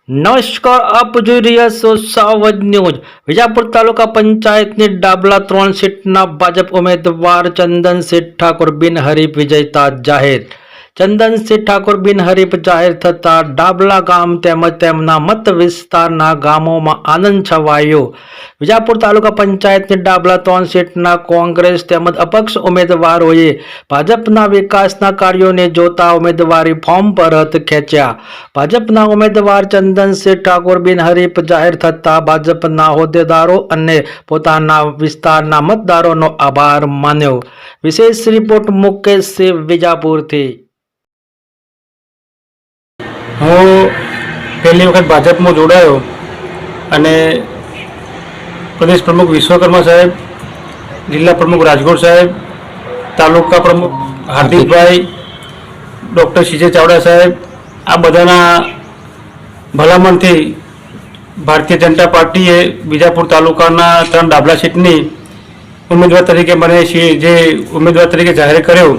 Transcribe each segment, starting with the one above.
નમસ્કાર, આપ જોઈ રહ્યા છો સાવજ ન્યૂઝ। વિજાપુર તાલુકા પંચાયતની ડાબલા 3 સીટના ભાજપ ઉમેદવાર ચંદનસિંહ ઠાકોર બિનહરીફ વિજેતા જાહેર। ચંદનસિંહ ઠાકોર બિનહરીફ જાહેર થતા ડાબલા ગામ તેમજ તેમના મત વિસ્તારના ગામોમાં આનંદ છવાયો। વિજાપુર તાલુકા પંચાયતની ડાબલા 3 સીટના કોંગ્રેસ તેમજ અપક્ષ ઉમેદવારોએ ભાજપના વિકાસના કાર્યોને જોતા ઉમેદવારી ફોર્મ પરત ખેંચ્યા। ભાજપના ઉમેદવાર ચંદનસિંહ ઠાકોર બિનહરીફ જાહેર થતા ભાજપના હોદ્દેદારો અને પોતાના વિસ્તારના મતદારોનો આભાર માન્યો। વિશેષ રિપોર્ટ મુકેશ સિંહ વિજાપુરથી। હું પહેલી વખત ભાજપમાં જોડાયો અને પ્રદેશ પ્રમુખ વિશ્વકર્મા સાહેબ, જિલ્લા પ્રમુખ રાજગોર સાહેબ, તાલુકા પ્રમુખ હાર્દિકભાઈ, ડૉક્ટર સીજે ચાવડા સાહેબ, આ બધાના ભલામણથી ભારતીય જનતા પાર્ટીએ વિજાપુર તાલુકાના 3 ડાબલા સીટની ઉમેદવાર તરીકે મને જે ઉમેદવાર તરીકે જાહેર કર્યો।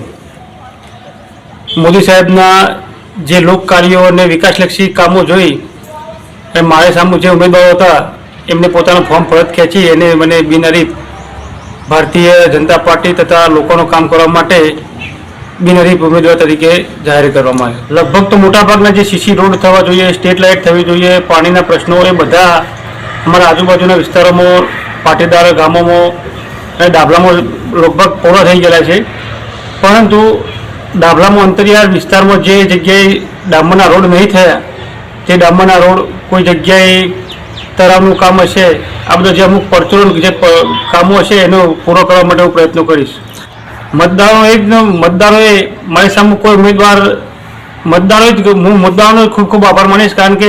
મોદી સાહેબના જે લોક કાર્યો અને વિકાસલક્ષી કામો જોઈ એ મારી સામે જે ઉમેદવારો હતા એમને પોતાનું ફોર્મ પરત ખેંચી અને મને બિનહરીફ ભારતીય જનતા પાર્ટી તથા લોકોનું કામ કરવા માટે બિનહરીફ ઉમેદવાર તરીકે જાહેર કરવામાં આવ્યો। લગભગ તો મોટાભાગના જે સીસી રોડ થવા જોઈએ, સ્ટ્રીટ લાઇટ થવી જોઈએ, પાણીના પ્રશ્નો એ બધા અમારા આજુબાજુના વિસ્તારોમાં, પાટીદાર ગામોમાં અને ડાબલામાં લગભગ પૂરા થઈ ગયેલા છે। પરંતુ ડાબલામાં અંતરિયાળ વિસ્તારમાં જે જગ્યાએ ડામરના રોડ નહીં થયા તે ડામરના રોડ કોઈ જગ્યાએ તળાવનું કામ હશે, આ બધા જે અમુક પરચુરણ જે કામો હશે એનો પૂરો કરવા માટે હું પ્રયત્નો કરીશ। મતદારોએ મારી સામે કોઈ ઉમેદવાર હું મતદારોનો ખૂબ ખૂબ આભાર માનીશ, કારણ કે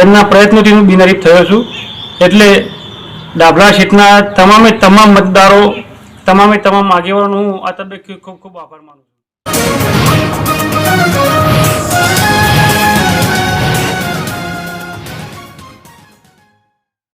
એમના પ્રયત્નોથી હું બિનહરીફ થયો છું। એટલે ડાબલા સીટના તમામ મતદારો, તમામ આગેવાનો હું આ તબક્કે ખૂબ ખૂબ આભાર માનું છું।